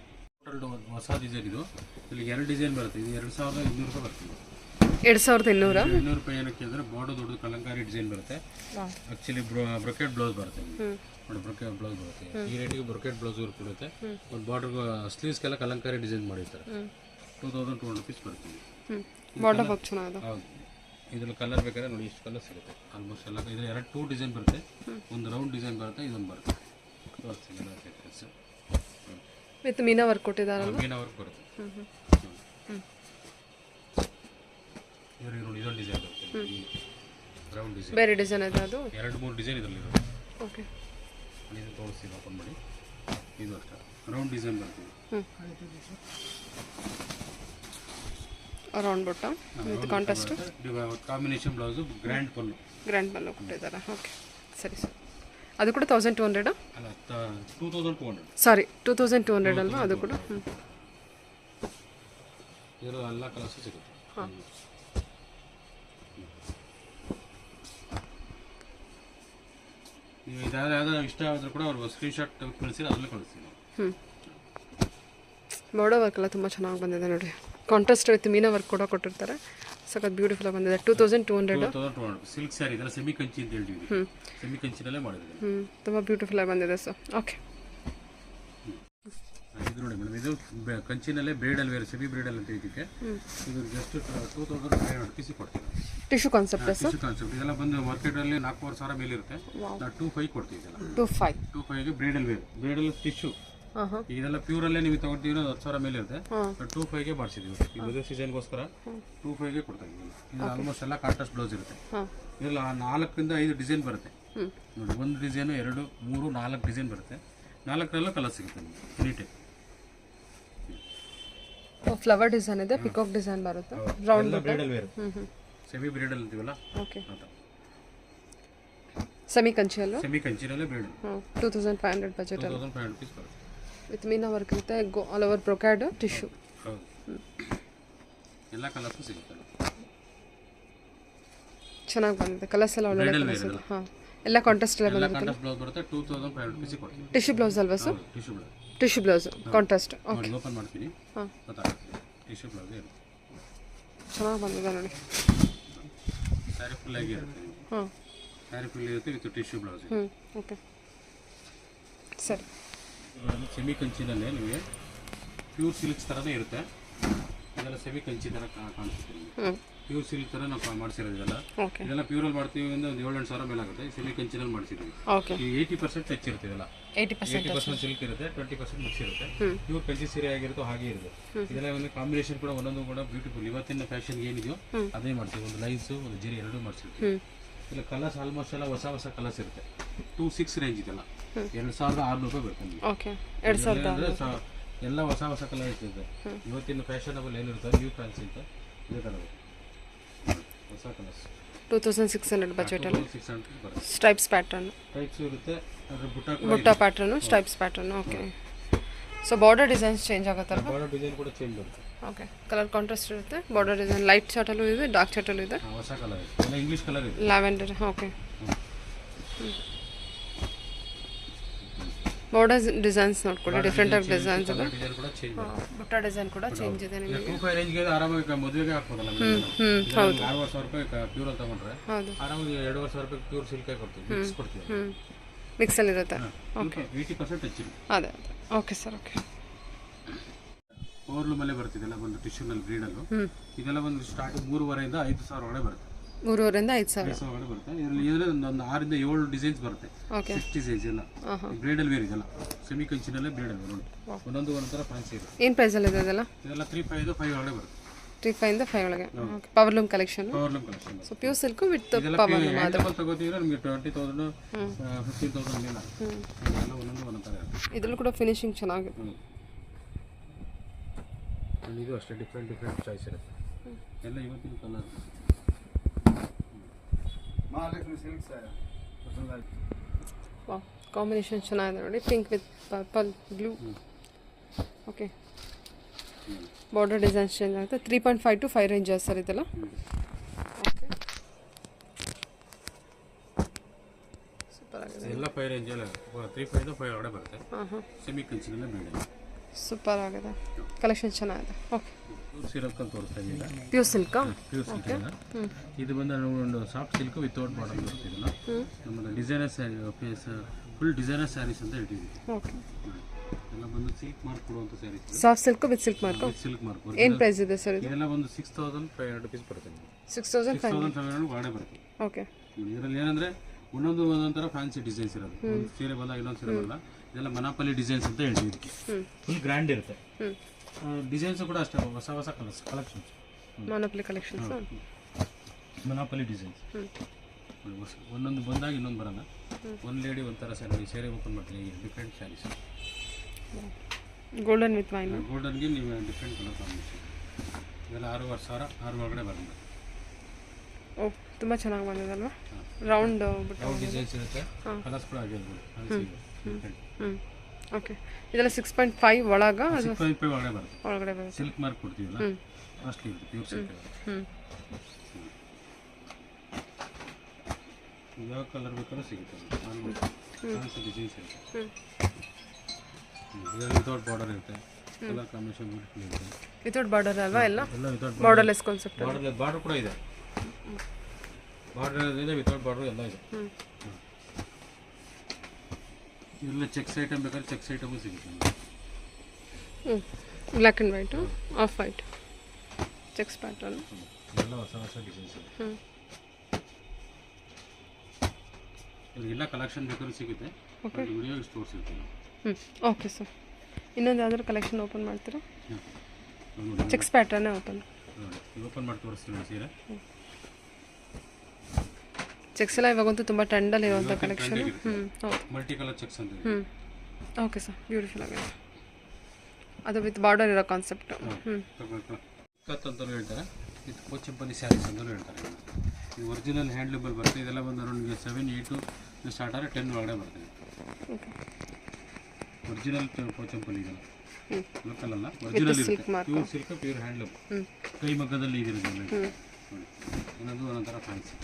ಹೊಸ ಡಿಸೈನ್ ಇದು. ಇಲ್ಲಿ 2 ಡಿಸೈನ್ ಬರುತ್ತೆ. ಇದು 2200 ರೂಪಾಯಿ ಬರ್ತದೆ. 2200. 200 ರೂಪಾಯಿ ಏನಕ್ಕೆ ಅಂದರೆ ಬಾರ್ಡರ್ ದೊಡ್ಡದು ಕಲಂಕಾರಿ ಡಿಸೈನ್ ಬರುತ್ತೆ. ಆ್ಯಕ್ಚುಲಿ ಬ್ರೊಕೆಟ್ ಬ್ಲೌಸ್ ಬರುತ್ತೆ. ನೋಡಿ, ಬ್ರೊಕೆಟ್ ಬ್ಲೌಸ್ ಬರುತ್ತೆ. ಈ ರೇಟಿಗೆ ಬ್ರೊಕೆಟ್ ಬ್ಲೌಸ್ ಇರುತ್ತೆ. ಒಂದು ಬಾರ್ಡರ್ ಸ್ಲೀವ್ಸ್ಗೆಲ್ಲ ಕಲಂಕಾರಿ ಡಿಸೈನ್ ಮಾಡಿರ್ತಾರೆ. 2200 ರುಪೀಸ್ ಬರುತ್ತೆ. ಬಾರ್ಡರ್ ವರ್ಕ್ ಚೆನ್ನಾಗಿದೆ. ಹೌದು. ಇದ್ರಲ್ಲಿ ಕಲರ್ ಬೇಕಾದ್ರೆ ನೋಡಿ, ಇಷ್ಟು ಕಲರ್ ಸಿಗುತ್ತೆ ಆಲ್ಮೋಸ್ಟ್ ಎಲ್ಲ. ಇದ್ರಲ್ಲಿ 2 ಡಿಸೈನ್ ಬರುತ್ತೆ. ಒಂದು ರೌಂಡ್ ಡಿಸೈನ್ ಬರುತ್ತೆ, ಇದೊಂದು ಬರುತ್ತೆ. ವಿತ್ ಮೀನಾ ವರ್ಕ್ ಕೊಟ್ಟಿದ್ದಾರಲ್ಲ? ಮೀನಾ ವರ್ಕ್ ಬರುತ್ತೆ. ನೋಡಿ, ಇದೊಂದು ಡಿಸೈನ್ ಬರುತ್ತೆ. Round design. ಬೇರೆ ಡಿಸೈನ್ ಇದೆ ಅದು? 2-3 ಡಿಸೈನ್ ಇದರಲ್ಲಿ ಇರುತ್ತೆ. ಓಕೆ, ಇದು ತೋರಿಸ್ತೀನಿ, ಓಪನ್ ಮಾಡಿ. ಇದು ಅಷ್ಟೇ ರೌಂಡ್ ಡಿಸೈನ್ ಬರ್ತದೆ. ರೌಂಡ್ ಬುಟ್ಟ with contrast combination blouse, grand pallu ಕೊಟ್ಟಿದ್ದಾರೆ. ಓಕೆ, ಸರಿ ಸರ್. ಅದು ಕೂಡ 1200 ಅಲ್ಲ 2200 ಸಾರಿ 2200 ಅಲ್ವಾ ಅದು ಕೂಡ ಇದರ ಎಲ್ಲ ಕಲರ್ಸ್ ಸಿಗುತ್ತೆ. ಹಾಂ ನೀವು ಯಾವ್ದಾದ್ರು ಇಷ್ಟ ಆದರೂ ಕೂಡ ಅವ್ರಿಗೆ ಸ್ಕ್ರೀನ್ಶಾಟ್ ಕಳಿಸಿದ್ರೆ ಅದನ್ನು ಕಳಿಸ್ತೀನಿ. ಬಾರ್ಡರ್ ವರ್ಕ್ ಎಲ್ಲ ತುಂಬ ಚೆನ್ನಾಗಿ ಬಂದಿದೆ ನೋಡಿ. ಕಾಂಟ್ರಾಸ್ಟ್ ವಿತ್ ಮೀನಾ ವರ್ಕ್ ಕೂಡ ಕೊಟ್ಟಿರ್ತಾರೆ. ಸಖತ್ ಬ್ಯೂಟಿಫುಲ್ ಬಂದಿದೆ. 2200 ಸಿಲ್ಕ್ ಸ್ಯಾರಿ ಇದೆಲ್ಲ ಸೆಮಿ ಕಂಚಿ ಅಂತ ಹೇಳ್ತೀವಿ. ಸೆಮಿ ಕಂಚಿನಲ್ಲೇ ಮಾಡಿದ್ದೀವಿ. ತುಂಬ ಬ್ಯೂಟಿಫುಲ್ ಆಗಿ ಬಂದಿದೆ ಸರ್. ಓಕೆ ಇದು ನೋಡಿ ಮೇಡಮ್, ಇದು ಕಂಚಿನಲ್ಲೇ ಬ್ರೈಡಲ್ ವೇರ್, ಸೆಮಿ ಬ್ರೈಡಲ್ ಅಂತ ಇದಕ್ಕೆ ಇದು ಜಸ್ಟ್ 2500 ರುಪೀಸ್ ಕೊಡ್ತೀವಿ. Tissue concept sir. Tissue concept ಇದೆಲ್ಲ ಬಂದು ಮಾರ್ಕೆಟಲ್ಲಿ 4500 ಮೇಲೆ ಇರುತ್ತೆ. ನಾವು 25 ಕೊಡ್ತೀವಿ. ಇದೆಲ್ಲ 25ಗೆ ಬ್ರೈಡಲ್ ವೇರ್, ಬ್ರೈಡಲ್ ಟಿಶ್ಯೂ. ಇದೆಲ್ಲ ಪ್ಯೂರಲ್ಲೇ ನೀವು ತಗೊಳ್ತೀವಿ 10,000 ಮೇಲೆ ಇರುತ್ತೆ. 25ಗೆ ಮಾಡಿಸಿದ್ದೀವಿ. ಈ ಮದುವೆ ಸೀಸನ್ಗೋಸ್ಕರ 25ಗೆ ಕೊಡ್ತಾ ಇದ್ದೀವಿ. ಇದು ಆಲ್ಮೋಸ್ಟ್ ಎಲ್ಲ ಕಾಂಟ್ರಾಸ್ಟ್ ಬ್ಲೌಸ್ ಇರುತ್ತೆ. ಇದೆಲ್ಲ 4 ಇಂದ 5 ಡಿಸೈನ್ ಬರುತ್ತೆ ನೋಡಿ. 1 ಡಿಸೈನು 2 3 4 ಡಿಸೈನ್ ಬರುತ್ತೆ. 4ರಲ್ಲೂ ಕಲರ್ ಸಿಗುತ್ತೆ ನಿಮಗೆ ಎನಿ ಟೈಪ್. ಫ್ಲವರ್ ಡಿಸೈನ್ ಇದೆ, ಪಿಕಾಕ್ ಡಿಸೈನ್ ಬರುತ್ತೆ. Round bridal wear, semi bridal ಅಂತೀವಲ್ಲ ಓಕೆ. ಸೆಮಿ ಕಂಚಿ ಅಲ್ವಾ? ಸೆಮಿ ಕಂಚಿನಲ್ಲೇ ಬ್ರೈಡಲ್. 2500 ಬಜೆಟ್ ಅಲ್ಲಿ 2500 ರುಪೀಸ್ ಬರುತ್ತೆ. ವಿತ್ ಮೀನಾ ವರ್ಕ್ ಇರುತ್ತೆ. All over brocade tissue. ಹೌದು, ಎಲ್ಲ ಕಲರ್ಸು ಸಿಗುತ್ತೆ. ಚೆನ್ನಾಗಿ ಬಂದಿದೆ. ಕಲರ್ಸ್ ಎಲ್ಲ ಒಳ್ಳೆ ಕಲರ್ಸ್ ಇದೆ. ಹಾಂ, ಎಲ್ಲ ಕಾಂಟ್ರಾಸ್ಟ್ ಎಲ್ಲ ಬಂದಿರುತ್ತೆ. ಕಾಂಟ್ರಾಸ್ಟ್ ಬ್ಲೌಸ್ ಬರುತ್ತೆ. 2500 ರುಪೀಸ್ ಕೊಡ್ತೀವಿ. ಟಿಶ್ಯೂ ಬ್ಲೌಸ್ ಅಲ್ವಾ sir? Tissue blouse, tissue blouse contrast. Okay, open ಮಾಡ್ತೀನಿ. ಹಾಂ, ಗೊತ್ತಾಗುತ್ತೆ. ಟಿಶ್ಯೂ ಬ್ಲೌಸ್ ಇರುತ್ತೆ. ಚೆನ್ನಾಗಿ ಬಂದಿದೆ ನೋಡಿ. ಸ್ಯಾರಿ ಫುಲ್ ಆಗಿ ಇರುತ್ತೆ. ಹಾಂ, ಸ್ಯಾರಿ ಫುಲ್ ಇರುತ್ತೆ ವಿತ್ ಟಿಶ್ಯೂ ಬ್ಲೌಸ್. ಓಕೆ ಸರಿ. ಸೆಮಿ ಕಂಚಿನಲ್ಲೇ ನಿಮಗೆ ಪ್ಯೂರ್ ಸಿಲ್ಕ್ಸ್ ಥರನೇ ಇರುತ್ತೆ. ಇದೆಲ್ಲ ಸೆಮಿ ಕಂಚಿ ಥರ ಕಾಣಿಸುತ್ತೆ ನಿಮಗೆ. ಪ್ಯೂರ್ ಸಿಲ್ಕ್ ಥರ ನಾವು ಮಾಡಿಸಿರೋದು ಇದೆಲ್ಲ. ಇದೆಲ್ಲ ಪ್ಯೂರಲ್ಲಿ ಮಾಡ್ತೀವಿ ಅಂದ್ರೆ 7-8 ಸಾವಿರ ಮೇಲೆ ಆಗುತ್ತೆ. ಸೆಮಿ ಕಂಚಿನಲ್ಲಿ ಮಾಡಿಸಿದ್ವಿ. ಈ 80% ಟಚ್ ಇರುತ್ತೆ. ಇದೆಲ್ಲ 80% ಸಿಲ್ಕ್ ಇರುತ್ತೆ, 20% ಮಿಕ್ಸ್ ಇರುತ್ತೆ. ಪ್ಯೂರ್ ಕಂಚಿ ಸೀರೆ ಆಗಿರುತ್ತೋ ಹಾಗೆ ಇರುತ್ತೆ. ಇದೆಲ್ಲ ಒಂದು ಕಾಂಬಿನೇಷನ್ ಕೂಡ ಒಂದೊಂದು ಕೂಡ ಬ್ಯೂಟಿಫುಲ್. ಇವತ್ತಿನ ಫ್ಯಾಷನ್ ಏನಿದೆಯೋ ಅದೇ ಮಾಡ್ತೀವಿ. ಒಂದು ಲೈನ್ಸು ಒಂದು ಜೀರಿ ಎರಡೂ ಮಾಡಿಸಿರ್ತೀವಿ. ಇಲ್ಲ ಕಲರ್ಸ್ ಆಲ್ಮೋಸ್ಟ್ ಎಲ್ಲ ಹೊಸ ಕಲರ್ಸ್ ಇರುತ್ತೆ. 26 ರೇಂಜ್ ಇದೆಲ್ಲ 2600 ರೂಪಾಯಿ ಬರುತ್ತೆ ನಿಮಗೆ. ಓಕೆ, 2000 ಅಂದರೆ ಎಲ್ಲ ಹೊಸ ಕಲರ್ ಇರ್ತದೆ. ಇವತ್ತಿನ ಫ್ಯಾಷನಬಲ್ ಏನಿರುತ್ತೆ ನ್ಯೂ ಫ್ಯಾನ್ಸಿ ಅಂತ ಇದೇ ಥರ ಹೊಸ ಕಲರ್ಸ್. 2600 ಬಜೆಟ್ ಅಲ್ಲಿ 600 ಬರುತ್ತೆ. ಸ್ಟ್ರೈಪ್ಸ್ ಪ್ಯಾಟರ್ನ್ ಟೈಪ್ಸ್ ಇರುತ್ತೆ. ಅದ್ರ ಬುಟ್ಟ pattern, stripes pattern. Okay, so border designs change ಆಗುತ್ತಲ್ಲ? ಬಾರ್ಡರ್ ಡಿಸೈನ್ ಕೂಡ ಚೇಂಜ್ ಬರುತ್ತೆ. ಓಕೆ, ಕಲರ್ ಕಾಂಟ್ರಾಸ್ಟ್ ಇರುತ್ತೆ. ಬಾರ್ಡರ್ ಡಿಸೈನ್ ಲೈಟ್ ಚಾರ್ಟಲ್ಲೂ ಇದೆ, ಡಾರ್ಕ್ ಚಾರ್ಟಲ್ಲೂ ಇದೆ. ಹೊಸ ಕಲರ್ ಇದೆ, ಎಲ್ಲ ಇಂಗ್ಲೀಷ್ ಕಲರ್ ಇದೆ. ಲ್ಯಾವೆಂಡರ್. ಓಕೆ, ಬಾರ್ಡರ್ ಡಿಸೈನ್ಸ್ ನೋಡ್ಕೊಳ್ಳಿ, ಡಿಫ್ರೆಂಟ್ ಆಗಿ ಡಿಸೈನ್ಸ್ ಇದೆ. ಡಿಸೈನ್ ಕೂಡ ಚೇಂಜ್ ಬರುತ್ತೆ. ಬುಟ್ಟ ಡಿಸೈನ್ ಕೂಡ ಚೇಂಜ್ ಇದೆ ನಿಮಗೆ. 25 ರೇಂಜ್ಗೆ ಆರಾಮಾಗಿ ಮದುವೆಗೆ ಹಾಕ್ಬೋದಲ್ಲ. ಹೌದು, 6,000 ರೂಪಾಯಿ ಪ್ಯೂರ್ ಅಂತ ತಗೊಂಡ್ರೆ ಹೌದು, ಆರಾಮಾಗಿ 2,500 ರೂಪಾಯಿ ಪ್ಯೂರ್ ಸಿಲ್ಕ್ ಕೊಡ್ತೀವಿ, ಮಿಕ್ಸ್ ಕೊಡ್ತೀವಿ. ಮಿಕ್ಸಲ್ಲಿ ಇರುತ್ತೆ. ಓಕೆ, 80% ಟಚ್ ಇರುತ್ತೆ. ಅದೇ ಓಕೆ ಸರ್. ಓಕೆ, ಓವರ್ಲೂಮಲ್ಲೇ ಬರ್ತಿದೆಲ್ಲ ಬಂದು ಟಿಶ್ಯೂನಲ್ಲಿ ಬ್ರೀಡಲ್ಲು. ಇದೆಲ್ಲ ಒಂದು ಸ್ಟಾರ್ಟಿಂಗ್ 3,500 ಇಂದ 5,000 ಒಳಗಡೆ ಬರುತ್ತೆ. 3,500 ಇಂದ 5,000 ಒಳಗಡೆ ಬರುತ್ತೆ. ಇದರಲ್ಲಿ ಒಂದು 6 ಇಂದ 7 ಡಿಸೈನ್ಸ್ ಬರುತ್ತೆ. 6 ಡಿಸೈನ್ಸ್ ಎಲ್ಲ ಬ್ರೈಡಲ್ ವೇರ್ ಇದೆಲ್ಲ. ಸೆಮಿ ಕಂಚಿನಲ್ಲೇ ಬ್ರೈಡಲ್ ವೇರ್ ನೋಡಿ. ಒಂದೊಂದು ಒಂಥರ ಫ್ಯಾನ್ಸಿ ಇರುತ್ತೆ. ಏನು ಪ್ರೈಸಲ್ಲಿ ಇದೆ ಇದೆಲ್ಲ? ಇದೆಲ್ಲ 3,500 5 ಒಳಗಡೆ ಬರುತ್ತೆ. 3,500 ಇಂದ 5 ಒಳಗೆ. Okay, power loom collection. Collection. So pure silk with power loom. Double ತಗೋತೀರಾ ನಿಮಗೆ 20,000 15,000 ಮೇಲೆ ಎಲ್ಲ ಒಂದೊಂದು ಥರ ಇರುತ್ತೆ. ಇದರಲ್ಲೂ ಕೂಡ ಫಿನಿಶಿಂಗ್ ಚೆನ್ನಾಗಿದೆ. ಇದು ಅಷ್ಟೇ ಡಿಫ್ರೆಂಟ್ ಚಾಯ್ಸ್ ಇರುತ್ತೆ. ಎಲ್ಲ ಇವತ್ತಿನ ಕಲರ್. ವಾವ್, ಕಾಂಬಿನೇಷನ್ ಚೆನ್ನಾಗಿದೆ ನೋಡಿ. Pink with purple blue. Okay, border designs change ಆಗುತ್ತೆ. 3.5 to 5 ರೇಂಜ್ ಸರ್ ಇದೆಲ್ಲ. ಓಕೆ, ಸೂಪರ್ ಆಗಿದೆ. ಎಲ್ಲ 5 ರೇಂಜ್ ಎಲ್ಲ 3,500 ಇಂದ 5 ಒಳಗಡೆ ಬರುತ್ತೆ. ಸೆಮಿ ಕಂಚಿನಲ್ಲೇ ಬ್ರೈಡಲ್. ಸೂಪರ್ ಆಗಿದೆ, ಕಲೆಕ್ಷನ್ ಚೆನ್ನಾಗಿದೆ. ಓಕೆ, ಸಿಲ್ಕ್ ಅಂತ ತೋರಿಸ್ತಾ ಇದ್ದೀರಾ? ಪ್ಯೂರ್ ಸಿಲ್ಕಾ? Pure silk. ಇದು ಬಂದು ಒಂದು ಸಾಫ್ಟ್ ಸಿಲ್ಕ್ ವಿತೌಟ್ ಬಾರ್ಡರ್ ಬರ್ತಿದ್ದಲ್ಲ. ನಮ್ಮದು designer sari, full designer saris ಅಂತ ಇಟ್ಟಿದ್ದೀವಿ. ಓಕೆ, ಎಲ್ಲ ಬಂದು ಸಿಲ್ಕ್ ಮಾರ್ಕ್ ಕೊಡುವಂಥ saris. Soft silk with silk mark. Silk mark ಏನು ಪ್ರೈಸ್ ಇದೆ ಸರ್ ಇದು? ಇದೆಲ್ಲ ಒಂದು 6,500 ರುಪೀಸ್ ಬರುತ್ತೆ. 6,500 ಒಳಗಡೆ ಬರುತ್ತೆ. ಓಕೆ, ಇದರಲ್ಲಿ ಏನಂದರೆ ಒಂದೊಂದು ಥರ ಫ್ಯಾನ್ಸಿ ಡಿಸೈನ್ಸ್ ಇರೋದು. ಒಂದು ಸೀರೆ ಬಂದಾಗ ಇನ್ನೊಂದು ಸೀರೆ ಬರಲ್ಲ. ಇದೆಲ್ಲ ಮನಾಪಲಿ ಡಿಸೈನ್ಸ್ ಅಂತ ಹೇಳ್ತೀವಿ ಇದಕ್ಕೆ. ಫುಲ್ ಗ್ರ್ಯಾಂಡ್ ಇರುತ್ತೆ. ಡಿಸೈನ್ಸು ಕೂಡ ಅಷ್ಟೇ ಹೊಸ collections. Monopoly collections. Monopoly designs ಒಂದೊಂದು ಬಂದಾಗ ಇನ್ನೊಂದು ಬರಲ್ಲ. ಒಂದು ಲೇಡಿ ಒಂಥರ ಸ್ಯಾರಿ ಓಪನ್ ಮಾಡ್ತೀನಿ. Different saris. Golden with wine. ಗೋಲ್ಡನ್ಗೆ ನೀವು ಡಿಫ್ರೆಂಟ್ ಕಲರ್ ಕಾಂಬಿನೇಷನ್. ಇದೆಲ್ಲ 6,500 6 ಒಳಗಡೆ ಬರುತ್ತೆ. ಓ, ತುಂಬ ಚೆನ್ನಾಗಿ ಬಂದಿದೆ ಅಲ್ವಾ? ರೌಂಡ್ ರೌಂಡ್ ಡಿಸೈನ್ಸ್ ಇರುತ್ತೆ, ಕಲರ್ಸ್ ಕೂಡ ಆಗಿರ್ಬೋದು. ಹ್ಞೂ ಓಕೆ. ಇದೆಲ್ಲ 6.5 ಒಳಗೆ 6.5 ಒಳಗಡೆ ಬರುತ್ತೆ. ಒಳಗಡೆ ಬರುತ್ತೆ. ಸಿಲ್ಕ್ ಮಾರ್ಕ್ ಕೊಡ್ತೀವಲ್ಲ, ಕಾಸ್ಟ್ಲಿ ಇರುತ್ತೆ, ಪ್ಯೂರ್ ಸಿಲ್ಕ್. ಯಾವ ಕಲರ್ ಬೇಕಾದ್ರೂ ಸಿಗುತ್ತೆ. ಡಿಸೈನ್ಸ್ ಇರುತ್ತೆ. ಇದರಲ್ಲಿ ವಿತೌಟ್ ಬಾರ್ಡರ್ ಇರುತ್ತೆ, ಕಲರ್ ಕಾಂಬಿನೇಷನ್ ಬ್ಯೂಟಿಫುಲ್ ಇರುತ್ತೆ. ವಿತೌಟ್ ಬಾರ್ಡರ್ ಅಲ್ವಾ? ಎಲ್ಲ ವಿತೌಟ್ ಬಾರ್ಡರ್ಲೆಸ್ ಕಾನ್ಸೆಪ್ಟ್. ಬಾರ್ಡರ್ ಕೂಡ ಇದೆ, ಬಾರ್ಡರ್ ಇದೆ, ವಿತೌಟ್ ಬಾರ್ಡರ್ ಎಲ್ಲ ಇದೆ. ಇದೆಲ್ಲ ಚೆಕ್ಸ್ ಐಟಮ್ ಬೇಕಾದ್ರೆ ಚೆಕ್ಸ್ ಐಟಮು ಸಿಗುತ್ತೆ. Black and white, of white cheques pattern, ಎಲ್ಲ ಹೊಸ ಹೊಸ ಡಿಸೈನ್ಸ್ ಇದೆ. ಎಲ್ಲ ಕಲೆಕ್ಷನ್ ಬೇಕಾದ್ರೂ ಸಿಗುತ್ತೆ, ವಿಡಿಯೋ ತೋರಿಸಿರ್ತೀವಿ. Okay sir. ಇನ್ನೊಂದು ಯಾವ್ದಾದ್ರು ಕಲೆಕ್ಷನ್ ಓಪನ್ ಮಾಡ್ತೀರಾ? ಚೆಕ್ಸ್ ಪ್ಯಾಟರ್ನೇ ಓಪನ್ ಮಾಡಿ ತೋರಿಸ್ತೀವಿ ಸೀರೆ. ಚೆಕ್ಸ್ ಎಲ್ಲ ಇವಾಗಂತೂ ತುಂಬ ಟ್ರೆಂಡಲ್ಲಿ ಇರುವಂಥ ಕಲೆಕ್ಷನ್. ಹೌದು, ಮಲ್ಟಿ ಕಲರ್ ಚೆಕ್ಸ್ ಅಂತ. ಓಕೆ ಸರ್, ಬ್ಯೂಟಿಫುಲ್ ಆಗಿದೆ. ಅದು ವಿತ್ ಬಾರ್ಡರ್ ಇರೋ ಕಾನ್ಸೆಪ್ಟ್. ಅಂತಲೂ ಹೇಳ್ತಾರೆ, ಇದು ಪೋಚಂಪಲ್ಲಿ ಸ್ಯಾರೀಸ್ ಅಂತಲೂ ಹೇಳ್ತಾರೆ. ಇದು ಒರಿಜಿನಲ್ ಹ್ಯಾಂಡ್ಲೂಬಲ್ ಬರುತ್ತೆ. ಇದೆಲ್ಲ ಬಂದು ಅರೌಂಡ್ 7, 8 ಸ್ಟಾರ್ಟ್ ಆದರೆ 10 ಒಳಗಡೆ ಬರ್ತದೆ. ಒರಿಜಿನಲ್ ಪೋಚಂಪಲ್ಲಿ ಇದೆಲ್ಲ ಲೋಕಲ್ ಅಲ್ಲ, ಒರಿಜಿನಲ್ ಇರುತ್ತೆ. ಪ್ಯೂರ್ ಸಿಲ್ಕ್, ಪ್ಯೂರ್ ಹ್ಯಾಂಡ್ಲೂಮ್, ಕೈ ಮಗ್ಗದಲ್ಲಿ ಇದಿರುತ್ತೆ. ನೋಡಿ, ಇನ್ನೊಂದು ಒಂದೊಂಥರ ಫ್ಯಾನ್ಸಿ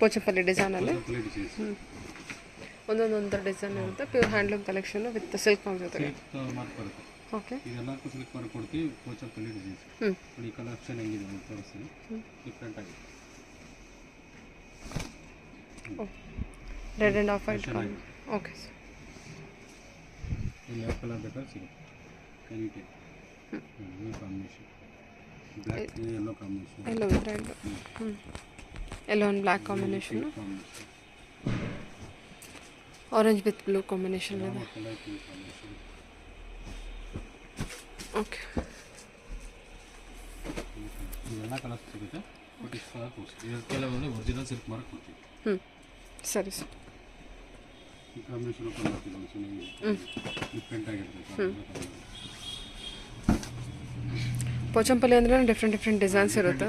ಪೋಚಂಪಲ್ಲಿ ಡಿಸೈನಲ್ಲಿ ಒಂದೊಂದೊಂದರ ಡಿಸೈನ್ ಇರುತ್ತೆ. Pure handloom collection with silk ಜೊತೆಗೆ ಮಾರ್ಕ್ ಬರುತ್ತೆ. ಓಕೆ, ಇದೆಲ್ಲಕ್ಕೂ ಸಿಲ್ಕ್ ಮಾರ್ಕ್ ಕೊಡ್ತೀವಿ. ಪೋಚಂಪಲ್ಲಿ ಡಿಸೈನ್ಸ್ ಈ ಕಲೆಕ್ಷನ್ ಹೆಂಗಿದೆ ಅಂತ ತೋರಿಸ್ತೀನಿ. ಡಿಫ್ರೆಂಟ್ ಆಗಿದೆ. Red and of white. Okay sir, ಯಾವ ಕಲರ್ ಬೇಕಾದ್ರೆ ಸಿಗುತ್ತೆ. Anytime combination, black yellow combination, yellow with red, yellow and black combination, orange with blue combination ಇದೆ. ಓಕೆ, ಇವೆಲ್ಲ ಕಲರ್ಸ್ ಸಿಗುತ್ತೆ. ಕೆಲವೊಂದು ಒರಿಜಿನಲ್ ಸಿಲ್ಕ್ ಮಾರ್ಕ್ ಕೊಡ್ತೀವಿ. ಸರಿ ಸರ್. ಈ ಕಾಂಬಿನೇಷನ್ ಓಪನ್ ಮಾಡ್ತೀವಿ. ಡಿಫ್ರೆಂಟ್ ಆಗಿರುತ್ತೆ. ಪೋಚಂಪಲ್ಲಿ ಅಂದ್ರೆ ಡಿಫ್ರೆಂಟ್ ಡಿಸೈನ್ಸ್ ಇರುತ್ತೆ,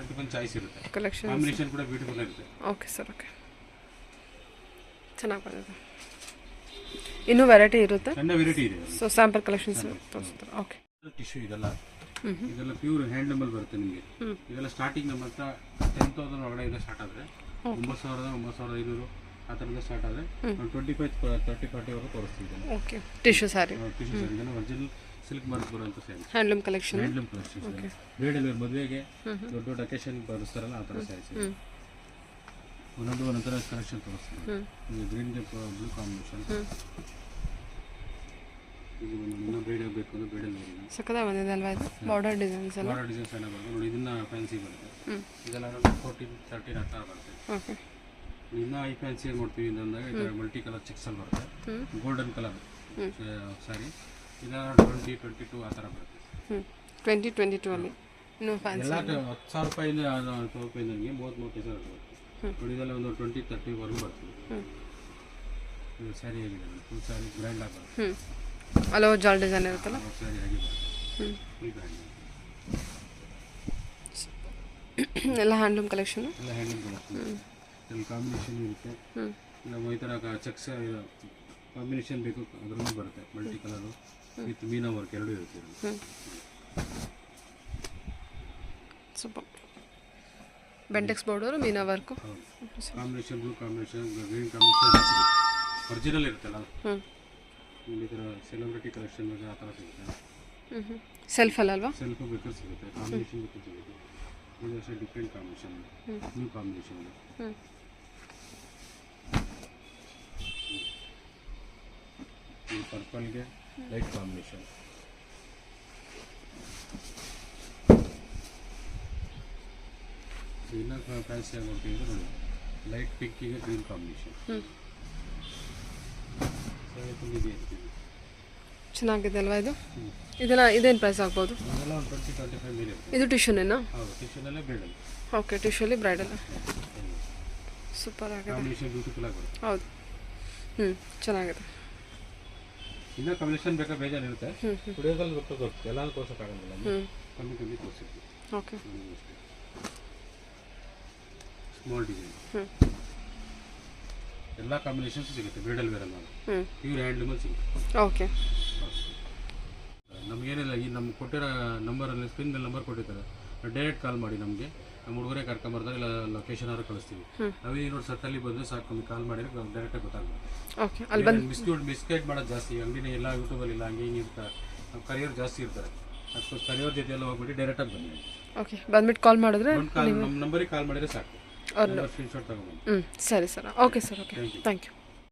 ಡಿಫ್ರೆಂಟ್ ಚಾಯ್ಸ್ ಇರುತ್ತೆ. ಕಲೆಕ್ಷನ್ ಕಾಂಬಿನೇಷನ್ ಕೂಡ ಬ್ಯೂಟಿಫುಲ್ ಇರುತ್ತೆ. ಓಕೆ ಸರ್, ಓಕೆ, ಚೆನ್ನಾಗಿ ಬಂದಿದೆ. ಇನ್ನೂ ವೆರೈಟಿ ಇರುತ್ತೆ, ಸಣ್ಣ ವೆರೈಟಿ ಇದೆ. ಸೊ ಸ್ಯಾಂಪಲ್ ಕಲೆಕ್ಷನ್ಸ್ ತೋರಿಸ್ತಾರೆ. ಓಕೆ, ಟಿಶ್ಯೂ ಇದೆಲ್ಲ ಪ್ಯೂರ್ ಹ್ಯಾಂಡ್ಲೂಮಲ್ಲಿ ಬರುತ್ತೆ ನಿಮಗೆ. ಇದೆಲ್ಲ ಸ್ಟಾರ್ಟಿಂಗ್ ನಮ್ಮ ಹತ್ರ 10,000 ಒಳಗಡೆ ಸ್ಟಾರ್ಟ್ ಆದರೆ 9,000, 9,500 ಆ ಥರದಿಂದ ಸ್ಟಾರ್ಟ್ ಆದರೆ 25, 30, 40 ತೋರಿಸ್ತೀವಿ. Okay, tissue sari, tissue sari ಇದೆಲ್ಲ ಒರಿಜಿನಲ್ ಸಿಲ್ಕ್ ಮಾರ್ಕ್ ಬರುವಂಥ ಸ್ಯಾರಿ, ಹ್ಯಾಂಡ್ಲೂಮ್ ಕಲೆಕ್ಷನ್. ಬ್ರೈಡಲ್ ಮದುವೆಗೆ ದೊಡ್ಡ ದೊಡ್ಡ ಅಕೇಶನ್ ಬರೆಸ್ತಾರಲ್ಲ ಆ ಥರ ಸ್ಯಾರೀಸ್. ಒಂದೊಂಥರ ಕಲೆಕ್ಷನ್ ತೋರಿಸ್ತೀವಿ. ಗ್ರೀನ್ಗೆ ಬ್ಲೂ ಕಾಂಬಿನೇಷನ್. ಇದು ಇನ್ನೂ ಬ್ರೈಡಲ್ ಬೇಕು ಅಂದರೆ ಬ್ರೈಡಲ್ ಸಕ್ಕತ್ತಾಗಿ ಬಂದಿದೆ ಅಲ್ವಾ? ಇದು ಬಾರ್ಡರ್ ಡಿಸೈನ್ಸ್ ಎಲ್ಲ, ಬಾರ್ಡರ್ ಡಿಸೈನ್ಸ್ ಎಲ್ಲ ಬರುತ್ತೆ ನೋಡಿ. ಇದನ್ನ ಫ್ಯಾನ್ಸಿ ಬರುತ್ತೆ. ಇದೆಲ್ಲ 14, 13 ಆ ಥರ ಬರುತ್ತೆ. ಓಕೆ, ಇನ್ನೂ ಐ ಫ್ಯಾನ್ಸಿ ಏನು ಮಾಡ್ತೀವಿ ಅಂತಂದಾಗ ಮಲ್ಟಿ ಕಲರ್ ಚೆಕ್ಸಲ್ಲಿ ಬರುತ್ತೆ. ಗೋಲ್ಡನ್ ಕಲರ್ ಸ್ಯಾರಿ ಇದೆಲ್ಲ 20, 22 ಆ ಥರ ಬರುತ್ತೆ. 2022 ಅಲ್ಲಿ ಇನ್ನೂ ಫ್ಯಾನ್ಸಿ ಎಲ್ಲ 10,000 ರೂಪಾಯಿಂದ 10,000 ರೂಪಾಯಿಂದ ನನಗೆ 30-35 ಸಾವಿರ ಬರುತ್ತೆ. ನೋಡಿ ಇದೆಲ್ಲ ಒಂದು 20, 30ವರೆಗೂ ಬರ್ತದೆ. ಇದು ಸ್ಯಾರಿ ಹೇಗಿದೆ, ಫುಲ್ ಸ್ಯಾರಿ ಬ್ರ್ಯಾಂಡ್ ಆಗಿ ಬರುತ್ತೆ. ಅಲೋ ಜಾಲ್ ಡಿಸೈನ್ ಇರುತ್ತಲ್ಲ, ಸ್ಯಾರಿ ಆಗಿ ಬರುತ್ತೆ. ಫುಲ್ ಬ್ರ್ಯಾಂಡ್ ಎಲ್ಲ ಹ್ಯಾಂಡ್ಲೂಮ್ ಕಲೆಕ್ಷನ್. ಎಲ್ಲ ಹ್ಯಾಂಡ್ಲೂಮ್ ಕಲೆಕ್ಷನ್. ಇಲ್ಲಿ ಕಾಂಬಿನೇಷನ್ ಇರುತ್ತೆ. ನಮ್ಮ ಈ ಥರ ಚೆಕ್ಸ್ ಕಾಂಬಿನೇಷನ್ ಬೇಕು ಅದರಲ್ಲೂ ಬರುತ್ತೆ. Multi colour with meena work ಎರಡೂ ಇರುತ್ತೆ. Super. Bentex border, meena work, combination, blue combination, green combination original ಇರುತ್ತಲ್ಲ. ಈ ಥರ ಸೆಲೆಬ್ರಿಟಿ ಕಲೆಕ್ಷನ್ ಬೇಕಾದ್ರೆ ಆ ಥರ ಸಿಗುತ್ತೆ. ಸೆಲ್ಫ್ ಅಲ್ವಾ? ಸೆಲ್ಫ್ ಬೇಕಾದ್ರೆ ಸಿಗುತ್ತೆ, ಕಾಂಬಿನೇಷನ್ ಬೇಕಾದ್ರೆ ಸಿಗುತ್ತೆ. ಇದು ಅಷ್ಟೇ ಡಿಫ್ರೆಂಟ್ ಕಾಂಬಿನೇಷನ್, ನ್ಯೂ ಕಾಂಬಿನೇಷನ್. ಈ ಪರ್ಪಲ್ಗೆ ಲೈಟ್ ಕಾಂಬಿನೇಷನ್. ಇನ್ನೂ ಫ್ಯಾನ್ಸಿ ಆಗಿ ನೋಡ್ತೀವಿ ನೋಡಿ, ಲೈಟ್ ಪಿಂಕಿಗೆ ಗ್ರೀನ್ ಕಾಂಬಿನೇಷನ್. ಚೆನ್ನಾಗಿದೆ ಅಲ್ವಾ ಇದು? ಇದೆಲ್ಲ ಇದೇನು ಪ್ರೈಸ್ ಆಗ್ಬೋದು? ಇದೆಲ್ಲ ಒಂದು 20-25 ಮೇಲೆ. ಇದು ಟಿಶ್ಯೂನೇನಾ? ಹೌದು, ಟಿಶ್ಯೂನಲ್ಲೇ ಬ್ರೈಡಲ್. ಓಕೆ, ಟಿಶ್ಯೂಲಿ ಬ್ರೈಡಲ್. ಸೂಪರ್ ಆಗಿದೆ, ಕಾಂಬಿನೇಷನ್ ಬ್ಯೂಟಿಫುಲ್ ಆಗಿ ಬರುತ್ತೆ. ಹೌದು, ಚೆನ್ನಾಗಿದೆ. ಇನ್ನೂ ಕಾಂಬಿನೇಷನ್ ಬೇಕಾದ್ರೆ ಬೇಜಾರು ಇರುತ್ತೆ. ವಿಡಿಯೋದಲ್ಲಿ ಗೊತ್ತಾಗುತ್ತೆ, ಎಲ್ಲ ತೋರ್ಸೋಕ್ಕಾಗಲ್ಲ, ಕಮ್ಮಿ ತೋರಿಸಿರ್ತೀವಿ. Okay, small design. ಎಲ್ಲ ಕಾಂಬಿನೇಷನ್ಸ್ ಸಿಗುತ್ತೆ ಬ್ರೈಡಲ್ ವೇರಲ್ಲಿ ಹ್ಞೂ ಪ್ಯೂರ್ ಹ್ಯಾಂಡ್ಲೂಮಲ್ಲಿ ಸಿಗುತ್ತೆ. ಓಕೆ ನಮಗೇನಿಲ್ಲ ಈ ನಮ್ಮ ಕೊಟ್ಟಿರೋ ನಂಬರಲ್ಲಿ ಸ್ಕ್ರೀನ್ ಮೇಲೆ ನಂಬರ್ ಕೊಟ್ಟಿರ್ತಾರೆ, ಡೈರೆಕ್ಟ್ ಕಾಲ್ ಮಾಡಿ ನಮಗೆ, ನಮ್ಮ ಹುಡುಗರೇ ಕರ್ಕೊಂಬರ್ತಾರೆ, ಇಲ್ಲ ಲೊಕೇಶನ್ ಆದ್ರೂ ಕಳಿಸ್ತೀವಿ. ನಾವೇ ನೋಡಿ ಸತ್ತಲ್ಲಿ ಬಂದರೆ ಸಾಕು, ನಮಗೆ ಕಾಲ್ ಮಾಡಿದ್ರೆ ಡೈರೆಕ್ಟಾಗಿ ಗೊತ್ತಾಗುತ್ತೆ. ಓಕೆ ಅಲ್ಲಿ ಬಂದು ಬಿಸ್ಕೆಟ್ ಮಾಡೋದು ಜಾಸ್ತಿ ಅಂಗಡಿನ ಎಲ್ಲ ಯೂಟ್ಯೂಬಲ್ಲಿ ಇಲ್ಲ, ಹಂಗೆ ಹಿಂಗೆ ಇರ್ತಾರೆ, ನಮ್ಮ ಕರಿಯರ್ ಜಾಸ್ತಿ ಇರ್ತಾರೆ, ಅದಕ್ಕೆ ಕರಿಯರ್ ಜೊತೆ ಎಲ್ಲ ಹೋಗ್ಬಿಟ್ಟು ಡೈರೆಕ್ಟಾಗಿ ಬನ್ನಿ. ಓಕೆ ಬಂದ್ಬಿಟ್ಟು ಕಾಲ್ ಮಾಡಿದ್ರೆ ನಮ್ಮ ನಂಬರಿಗೆ ಕಾಲ್ ಮಾಡಿದರೆ ಸಾಕು, ಸ್ಕ್ರೀನ್ಶಾಟ್ ತಗೊಂಡು. ಸರಿ sir. Okay sir. Okay thank you.